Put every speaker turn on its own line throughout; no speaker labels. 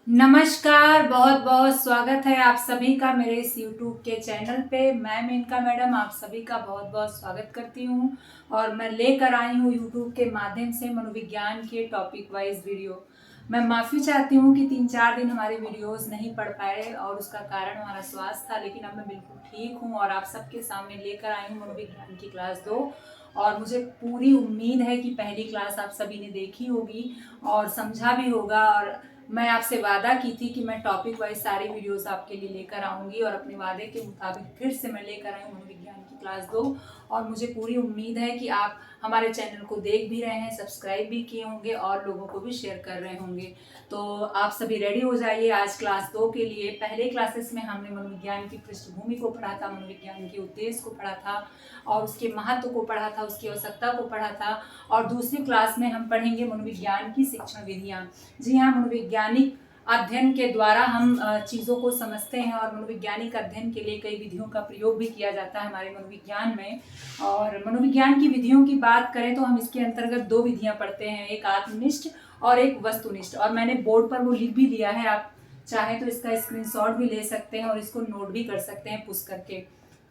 नमस्कार, बहुत बहुत स्वागत है आप सभी का मेरे इस YouTube के चैनल पे। मैं मेनका मैडम आप सभी का बहुत बहुत स्वागत करती हूँ और मैं लेकर आई हूँ YouTube के माध्यम से मनोविज्ञान के टॉपिक वाइज वीडियो। मैं माफ़ी चाहती हूँ कि 3-4 दिन हमारे वीडियोस नहीं पढ़ पाए और उसका कारण हमारा स्वास्थ्य था, लेकिन अब मैं बिल्कुल ठीक हूँ और आप सबके सामने लेकर आई हूँ मनोविज्ञान की क्लास 2। और मुझे पूरी उम्मीद है कि पहली क्लास आप सभी ने देखी होगी और समझा भी होगा। और मैं आपसे वादा की थी कि मैं टॉपिक वाइज सारी वीडियोस आपके लिए लेकर आऊंगी और अपने वादे के मुताबिक फिर से मैं लेकर आई हूँ मनोविज्ञान की क्लास 2। और मुझे पूरी उम्मीद है कि आप हमारे चैनल को देख भी रहे हैं, सब्सक्राइब भी किए होंगे और लोगों को भी शेयर कर रहे होंगे। तो आप सभी रेडी हो जाइए आज क्लास 2 के लिए। पहले क्लासेस में हमने मनोविज्ञान की पृष्ठभूमि को पढ़ा था, मनोविज्ञान के उद्देश्य को पढ़ा था और उसके महत्व को पढ़ा था, उसकी आवश्यकता को पढ़ा था। और दूसरी क्लास में हम पढ़ेंगे मनोविज्ञान की शिक्षण विधियाँ। जी हाँ, मनोवैज्ञानिक अध्ययन के द्वारा हम चीज़ों को समझते हैं और मनोवैज्ञानिक अध्ययन के लिए कई विधियों का प्रयोग भी किया जाता है हमारे मनोविज्ञान में। और मनोविज्ञान की विधियों की बात करें तो हम इसके अंतर्गत 2 विधियां पढ़ते हैं, एक आत्मनिष्ठ और एक वस्तुनिष्ठ। और मैंने बोर्ड पर वो लिख भी दिया है, आप चाहे तो इसका स्क्रीनशॉट भी ले सकते हैं और इसको नोट भी कर सकते हैं पुश करके।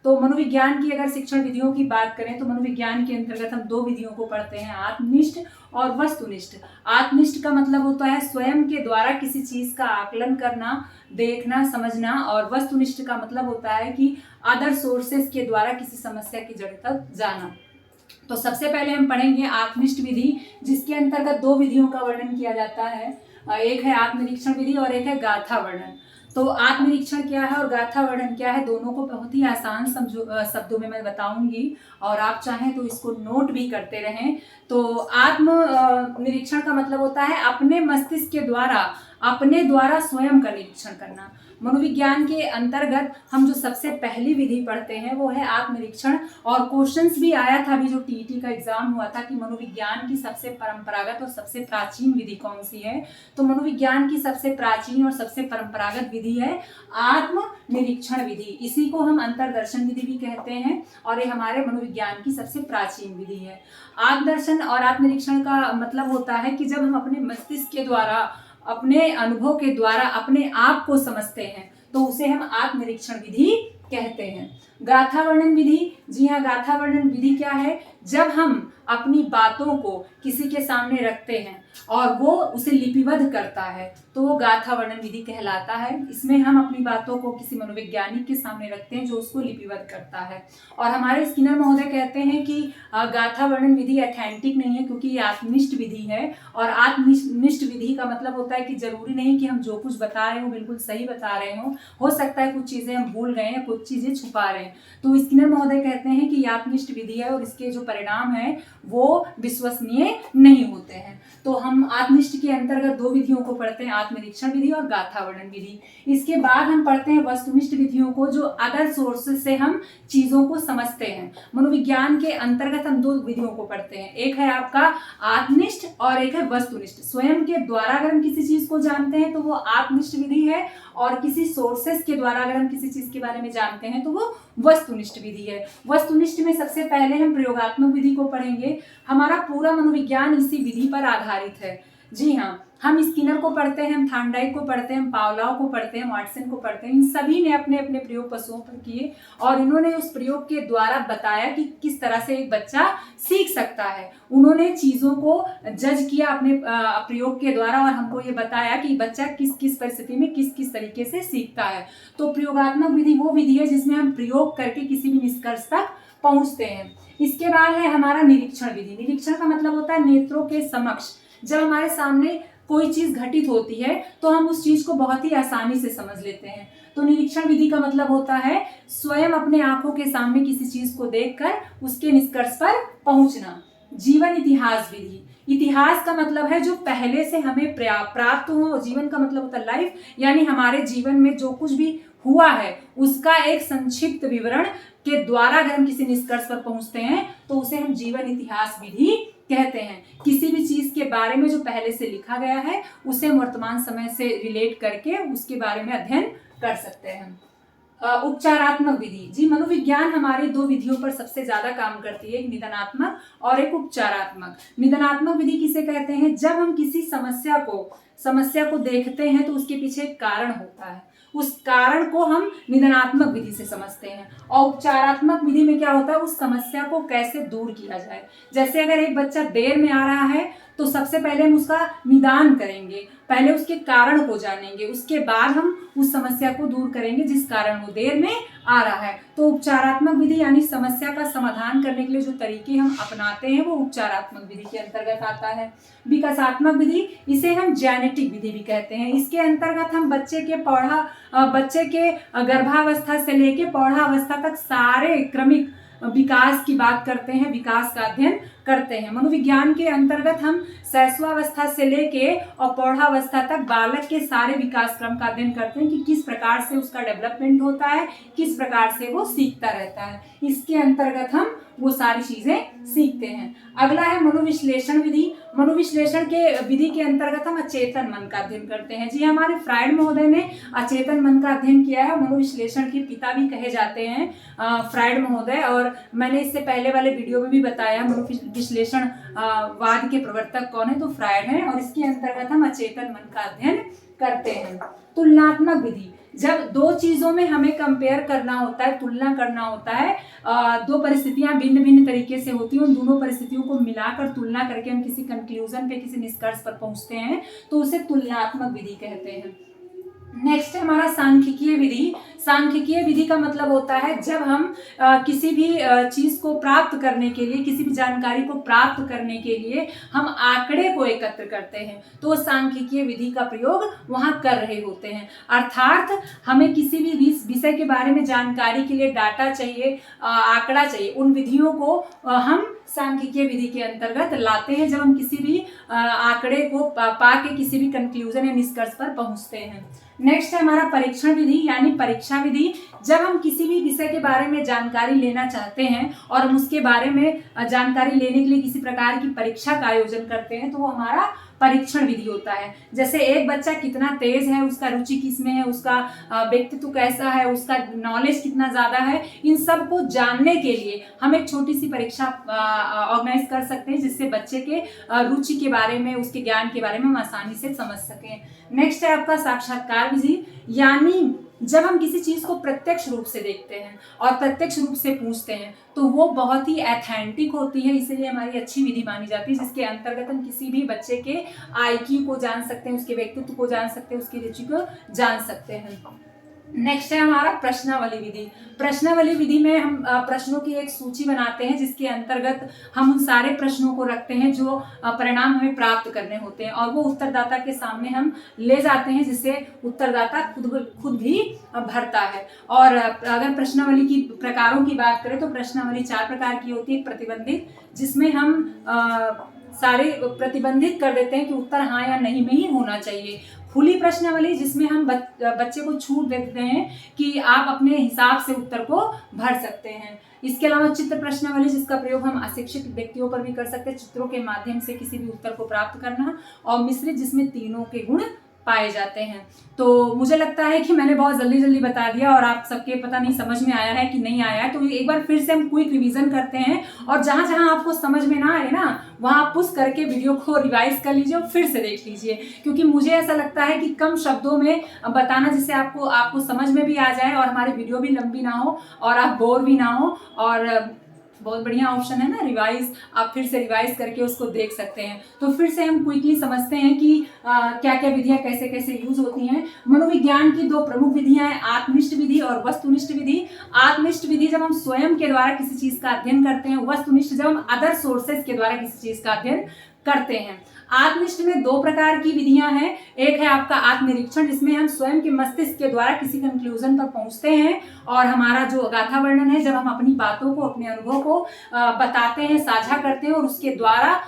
तो मनोविज्ञान की अगर शिक्षण विधियों की बात करें तो मनोविज्ञान के अंतर्गत हम 2 विधियों को पढ़ते हैं, आत्मनिष्ठ और वस्तुनिष्ठ। आत्मनिष्ठ का मतलब होता है स्वयं के द्वारा किसी चीज का आकलन करना, देखना, समझना। और वस्तुनिष्ठ का मतलब होता है कि अदर सोर्सेस के द्वारा किसी समस्या की जड़ तक जाना। तो सबसे पहले हम पढ़ेंगे आत्मनिष्ठ विधि, जिसके अंतर्गत 2 विधियों का वर्णन किया जाता है। एक है आत्मनिरीक्षण विधि और एक है गाथा वर्णन। तो आत्मनिरीक्षण क्या है और गाथा वर्णन क्या है, दोनों को बहुत ही आसान शब्दों में मैं बताऊंगी और आप चाहें तो इसको नोट भी करते रहें। तो आत्म निरीक्षण का मतलब होता है अपने मस्तिष्क के द्वारा, अपने द्वारा स्वयं का निरीक्षण करना। मनोविज्ञान के अंतर्गत हम जो सबसे पहली विधि पढ़ते हैं वो है आत्मनिरीक्षण। और क्वेश्चंस भी आया था अभी जो टीईटी का एग्जाम हुआ था कि मनोविज्ञान की सबसे परंपरागत और सबसे प्राचीन विधि कौन सी है। तो मनोविज्ञान की सबसे प्राचीन और सबसे परंपरागत विधि है आत्मनिरीक्षण विधि। इसी को हम अंतरदर्शन विधि भी कहते हैं और ये हमारे मनोविज्ञान की सबसे प्राचीन विधि है। आत्मदर्शन और आत्मनिरीक्षण का मतलब होता है कि जब हम अपने मस्तिष्क के द्वारा, अपने अनुभव के द्वारा अपने आप को समझते हैं तो उसे हम आत्मनिरीक्षण विधि कहते हैं। गाथा वर्णन विधि, जी हाँ, गाथा वर्णन विधि क्या है, जब हम अपनी बातों को किसी के सामने रखते हैं और वो उसे लिपिबद्ध करता है तो वो गाथा वर्णन विधि कहलाता है। इसमें हम अपनी बातों को किसी मनोवैज्ञानिक के सामने रखते हैं जो उसको लिपिबद्ध करता है। और हमारे स्किनर महोदय कहते हैं कि गाथा वर्णन विधि अथेंटिक नहीं है क्योंकि ये आत्मनिष्ठ विधि है। और आत्मनिष्ठ विधि का मतलब होता है कि जरूरी नहीं कि हम जो कुछ बता रहे हो बिल्कुल सही बता रहे हो सकता है कुछ चीजें हम भूल गए हैं, कुछ चीजें छुपा रहे हैं। तो स्किनर महोदय कहते हैं कि आत्मनिष्ठ विधि है और इसके जो परिणाम है वो विश्वसनीय नहीं होते हैं। तो हम आत्मनिष्ठ के अंतर्गत 2 विधियों को पढ़ते हैं, आत्मनिरीक्षण विधि और गाथा वर्णन विधि। इसके बाद हम पढ़ते हैं वस्तुनिष्ठ विधियों को, जो अदर सोर्सेज से हम चीजों को समझते हैं। मनोविज्ञान के अंतर्गत हम 2 विधियों को पढ़ते हैं, एक है आपका आत्मनिष्ठ और एक है वस्तुनिष्ठ। स्वयं के द्वारा अगर हम किसी चीज को जानते हैं तो वो आत्मनिष्ठ विधि है और किसी सोर्सेस के द्वारा अगर हम किसी चीज के बारे में जानते हैं तो वो वस्तुनिष्ठ विधि है। वस्तुनिष्ठ में सबसे पहले हम प्रयोगात्मक विधि को पढ़ेंगे। हमारा पूरा मनोविज्ञान इसी विधि पर आधारित है। जी हाँ, हम स्किनर को पढ़ते हैं, हम थार्नडाइक को पढ़ते हैं, हम पावलोव को पढ़ते हैं, वाटसन को पढ़ते हैं। इन सभी ने अपने अपने प्रयोग पशुओं पर किए और इन्होंने उस प्रयोग के द्वारा बताया कि किस तरह से एक बच्चा सीख सकता है। उन्होंने चीजों को जज किया अपने प्रयोग के द्वारा और हमको ये बताया कि बच्चा किस किस परिस्थिति में किस किस तरीके से सीखता है। तो प्रयोगात्मक विधि वो विधि है जिसमें हम प्रयोग करके किसी भी निष्कर्ष तक पहुंचते हैं। इसके बाद है हमारा निरीक्षण विधि। निरीक्षण का मतलब होता है नेत्रों के समक्ष जब हमारे सामने कोई चीज घटित होती है तो हम उस चीज को बहुत ही आसानी से समझ लेते हैं। तो निरीक्षण विधि का मतलब होता है स्वयं अपने आंखों के सामने किसी चीज को देखकर उसके निष्कर्ष पर पहुंचना। जीवन इतिहास विधि, इतिहास का मतलब है जो पहले से हमें प्राप्त हो। जीवन का मतलब होता है लाइफ, यानी हमारे जीवन में जो कुछ भी हुआ है उसका एक संक्षिप्त विवरण के द्वारा अगर हम किसी निष्कर्ष पर पहुंचते हैं तो उसे हम जीवन इतिहास विधि कहते हैं। किसी भी चीज के बारे में जो पहले से लिखा गया है उसे हम वर्तमान समय से रिलेट करके उसके बारे में अध्ययन कर सकते हैं। उपचारात्मक विधि, जी मनोविज्ञान हमारी 2 विधियों पर सबसे ज्यादा काम करती है, एक निदानात्मक और एक उपचारात्मक। निदानात्मक विधि किसे कहते हैं, जब हम किसी समस्या को समस्या को देखते हैं तो उसके पीछे एक कारण होता है, उस कारण को हम निदानात्मक विधि से समझते हैं। और उपचारात्मक विधि में क्या होता है, उस समस्या को कैसे दूर किया जाए। जैसे अगर एक बच्चा देर में आ रहा है तो सबसे पहले हम उसका निदान करेंगे, पहले उसके कारण को जानेंगे, उसके बाद हम उस समस्या को दूर करेंगे जिस कारण वो देर में आ रहा है। तो उपचारात्मक विधि यानी समस्या का समाधान करने के लिए जो तरीके हम अपनाते हैं वो उपचारात्मक विधि के अंतर्गत आता है। विकासात्मक विधि, इसे हम जेनेटिक विधि भी कहते हैं। इसके अंतर्गत हम बच्चे के गर्भावस्था से लेके पौढ़ावस्था तक सारे क्रमिक विकास की बात करते हैं, विकास का अध्ययन करते हैं। मनोविज्ञान के अंतर्गत हम शैशवावस्था से लेके और पौढ़ावस्था तक बालक के सारे विकास क्रम का अध्ययन करते हैं कि किस प्रकार से उसका डेवलपमेंट होता है, किस प्रकार से वो सीखता रहता है। इसके अंतर्गत हम वो सारी चीजें सीखते हैं। अगला है मनोविश्लेषण विधि। मनोविश्लेषण के विधि के अंतर्गत हम अचेतन मन का अध्ययन करते हैं। जी, हमारे फ्रायड महोदय ने अचेतन मन का अध्ययन किया है, मनोविश्लेषण के पिता भी कहे जाते हैं फ्रायड महोदय। और मैंने इससे पहले वाले वीडियो में भी बताया मनोविश्लेषण वाद के प्रवर्तक कौन है, तो फ्रायड है। और इसके अंतर्गत हम अचेतन मन का अध्ययन करते हैं। तुलनात्मक विधि, जब दो चीजों में हमें कंपेयर करना होता है, तुलना करना होता है, दो परिस्थितियां भिन्न भिन्न तरीके से होती हैं, उन दोनों परिस्थितियों को मिलाकर तुलना करके हम किसी कंक्लूजन पे, किसी निष्कर्ष पर पहुंचते हैं, तो उसे तुलनात्मक विधि कहते हैं। नेक्स्ट है हमारा सांख्यिकीय विधि। सांख्यिकीय विधि का मतलब होता है जब हम किसी भी चीज को प्राप्त करने के लिए, किसी भी जानकारी को प्राप्त करने के लिए हम आंकड़े को एकत्र करते हैं, तो सांख्यिकीय विधि का प्रयोग वहां कर रहे होते हैं। अर्थात हमें किसी भी विषय के बारे में जानकारी के लिए डाटा चाहिए, आंकड़ा चाहिए, उन विधियों को हम सांख्यिकीय विधि के अंतर्गत लाते हैं जब हम किसी भी आंकड़े को पा के किसी भी कंक्लूजन या निष्कर्ष पर पहुंचते हैं। नेक्स्ट है हमारा परीक्षण विधि यानी परीक्षा विधि। जब हम किसी भी विषय के बारे में जानकारी लेना चाहते हैं और हम उसके बारे में जानकारी लेने के लिए किसी प्रकार की परीक्षा का आयोजन करते हैं, तो वो हमारा परीक्षण विधि होता है। जैसे एक बच्चा कितना तेज है, उसका रुचि किसमें है, उसका व्यक्तित्व कैसा है, उसका नॉलेज कितना ज्यादा है, इन सब को जानने के लिए हम एक छोटी सी परीक्षा ऑर्गेनाइज कर सकते हैं, जिससे बच्चे के रुचि के बारे में, उसके ज्ञान के बारे में हम आसानी से समझ सकें। नेक्स्ट है आपका साक्षात्कार विधि, यानी जब हम किसी चीज को प्रत्यक्ष रूप से देखते हैं और प्रत्यक्ष रूप से पूछते हैं तो वो बहुत ही ऑथेंटिक होती है, इसलिए हमारी अच्छी विधि मानी जाती है, जिसके अंतर्गत हम किसी भी बच्चे के IQ को जान सकते हैं, उसके व्यक्तित्व को जान सकते हैं, उसकी रुचि को जान सकते हैं। नेक्स्ट है हमारा प्रश्नावली विधि। प्रश्नावली विधि में हम प्रश्नों की एक सूची बनाते हैं, जिसके अंतर्गत हम उन सारे प्रश्नों को रखते हैं जो परिणाम हमें प्राप्त करने होते हैं, और वो उत्तरदाता के सामने हम ले जाते हैं, जिससे उत्तरदाता खुद भी भरता है। और अगर प्रश्नावली की प्रकारों की बात करें तो प्रश्नावली 4 प्रकार की होती है। प्रतिबंधित, जिसमें हम सारे प्रतिबंधित कर देते हैं कि उत्तर हाँ या नहीं में ही होना चाहिए। खुली प्रश्नावली, जिसमें हम बच्चे को छूट देते हैं कि आप अपने हिसाब से उत्तर को भर सकते हैं। इसके अलावा चित्र प्रश्नावली, जिसका प्रयोग हम अशिक्षित व्यक्तियों पर भी कर सकते हैं, चित्रों के माध्यम से किसी भी उत्तर को प्राप्त करना। और मिश्रित, जिसमें तीनों के गुण पाए जाते हैं। तो मुझे लगता है कि मैंने बहुत जल्दी बता दिया और आप सबके पता नहीं समझ में आया है कि नहीं आया है, तो एक बार फिर से हम क्विक रिवीजन करते हैं, और जहां जहां आपको समझ में ना आए ना, वहां पुश करके वीडियो को रिवाइज कर लीजिए और फिर से देख लीजिए, क्योंकि मुझे ऐसा लगता है कि कम शब्दों में बताना, जिससे आपको समझ में भी आ जाए और हमारी वीडियो भी लंबी ना हो और आप बोर भी ना हो। और बहुत बढ़िया ऑप्शन है ना रिवाइज, आप फिर से रिवाइज करके उसको देख सकते हैं। तो फिर से हम क्विकली समझते हैं कि क्या क्या विधियां कैसे कैसे यूज होती हैं। मनोविज्ञान की 2 प्रमुख विधियां हैं, आत्मनिष्ठ विधि और वस्तुनिष्ठ विधि। आत्मनिष्ठ विधि जब हम स्वयं के द्वारा किसी चीज का अध्ययन करते हैं, वस्तुनिष्ठ जब हम अदर सोर्सेज के द्वारा किसी चीज का अध्ययन करते हैं। आत्मनिष्ठ में 2 प्रकार की विधियां हैं। एक है आपका आत्मनिरीक्षण, जिसमें हम स्वयं के मस्तिष्क के द्वारा किसी कंक्लूजन पर पहुंचते हैं, और हमारा जो गाथा वर्णन है, जब हम अपनी बातों को, अपने अनुभव को बताते हैं, साझा करते हैं, और उसके द्वारा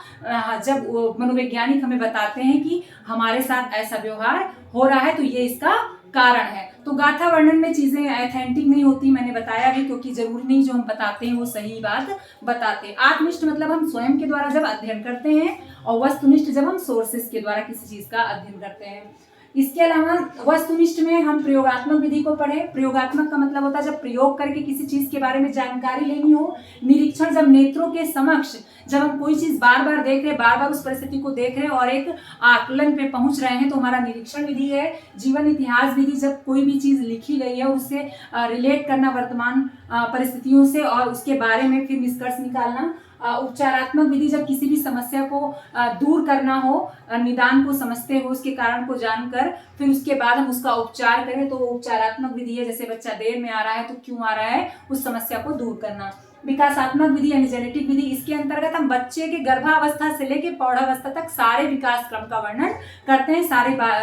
जब मनोवैज्ञानिक हमें बताते हैं कि हमारे साथ ऐसा व्यवहार हो रहा है तो ये इसका कारण है। तो गाथा वर्णन में चीजें ऑथेंटिक नहीं होती, मैंने बताया भी, क्योंकि जरूरी नहीं जो हम बताते हैं वो सही बात बताते हैं। आत्मनिष्ठ मतलब हम स्वयं के द्वारा जब अध्ययन करते हैं, और वस्तुनिष्ठ जब हम सोर्सेस के द्वारा किसी चीज का अध्ययन करते हैं। इसके अलावा वस्तुनिष्ठ में हम प्रयोगात्मक विधि को पढ़े। प्रयोगात्मक का मतलब होता है जब प्रयोग करके किसी चीज के बारे में जानकारी लेनी हो। निरीक्षण, जब नेत्रों के समक्ष जब हम कोई चीज बार बार देख रहे, बार बार उस परिस्थिति को देख रहे और एक आकलन पे पहुंच रहे हैं, तो हमारा निरीक्षण विधि है। जीवन इतिहास विधि, जब कोई भी चीज लिखी गई है उससे रिलेट करना वर्तमान परिस्थितियों से और उसके बारे में फिर निष्कर्ष निकालना। उपचारात्मक विधि, जब किसी भी समस्या को दूर करना हो, निदान को समझते हो, उसके कारण को जानकर फिर उसके बाद हम उसका उपचार करें, तो उपचारात्मक विधि है। जैसे बच्चा देर में आ रहा है तो क्यों आ रहा है, उस समस्या को दूर करना। विकासात्मक विधि यानी जेनेटिक विधि, इसके अंतर्गत हम बच्चे के गर्भावस्था से लेकर प्रौढ़ावस्था तक सारे विकास क्रम का वर्णन करते हैं,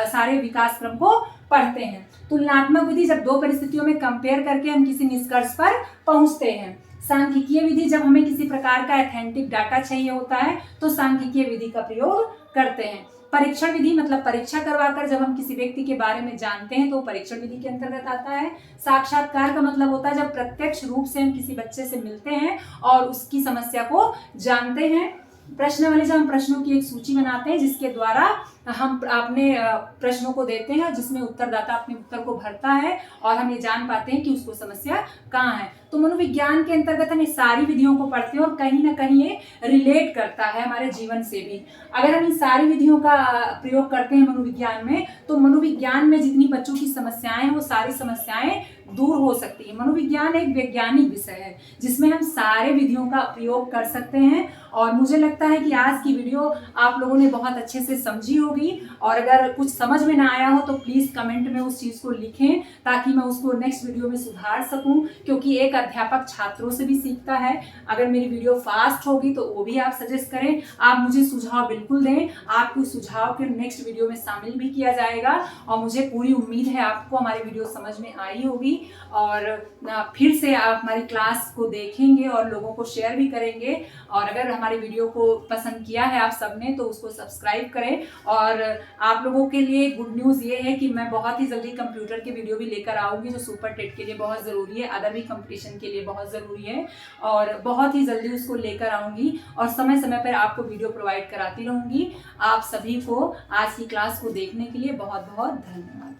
सारे विकास क्रम को पढ़ते हैं। तुलनात्मक विधि, जब दो परिस्थितियों में कंपेयर करके हम किसी निष्कर्ष पर पहुंचते हैं। सांख्यिकीय विधि, जब हमें किसी प्रकार का ऑथेंटिक डाटा चाहिए होता है तो सांख्यिकीय विधि का प्रयोग करते हैं। परीक्षण विधि मतलब परीक्षा करवाकर जब हम किसी व्यक्ति के बारे में जानते हैं तो परीक्षण विधि के अंतर्गत आता है। साक्षात्कार का मतलब होता है जब प्रत्यक्ष रूप से हम किसी बच्चे से मिलते हैं और उसकी समस्या को जानते हैं। प्रश्नावली, जब हम प्रश्नों की एक सूची बनाते हैं जिसके द्वारा हम अपने प्रश्नों को देते हैं, जिसमें उत्तरदाता अपने उत्तर को भरता है और हम ये जान पाते हैं कि उसको समस्या कहाँ है। तो मनोविज्ञान के अंतर्गत हम ये सारी विधियों को पढ़ते हैं और कहीं ना कहीं ये रिलेट करता है हमारे जीवन से भी। अगर हम इन सारी विधियों का प्रयोग करते हैं मनोविज्ञान में, तो मनोविज्ञान में जितनी बच्चों की समस्याएं हैं वो सारी समस्याएं दूर हो सकती है। मनोविज्ञान एक वैज्ञानिक विषय है जिसमें हम सारे विधियों का प्रयोग कर सकते हैं और मुझे लगता है कि आज की वीडियो आप लोगों ने बहुत अच्छे से समझी होगी। और अगर कुछ समझ में ना आया हो तो प्लीज़ कमेंट में उस चीज़ को लिखें ताकि मैं उसको नेक्स्ट वीडियो में सुधार सकूं, क्योंकि एक अध्यापक छात्रों से भी सीखता है। अगर मेरी वीडियो फास्ट होगी तो वो भी आप सजेस्ट करें, आप मुझे सुझाव बिल्कुल दें, आपके सुझाव के नेक्स्ट वीडियो में शामिल भी किया जाएगा। और मुझे पूरी उम्मीद है आपको हमारी वीडियो समझ में आई होगी और फिर से आप हमारी क्लास को देखेंगे और लोगों को शेयर भी करेंगे। और अगर हमारी वीडियो को पसंद किया है आप सबने तो उसको सब्सक्राइब करें। और आप लोगों के लिए गुड न्यूज़ ये है कि मैं बहुत ही जल्दी कंप्यूटर की वीडियो भी लेकर आऊँगी जो सुपर टेट के लिए बहुत ज़रूरी है, अदर भी कंपटीशन के लिए बहुत ज़रूरी है और बहुत ही जल्दी उसको लेकर आऊँगी और समय समय पर आपको वीडियो प्रोवाइड कराती रहूँगी। आप सभी को आज की क्लास को देखने के लिए बहुत बहुत धन्यवाद।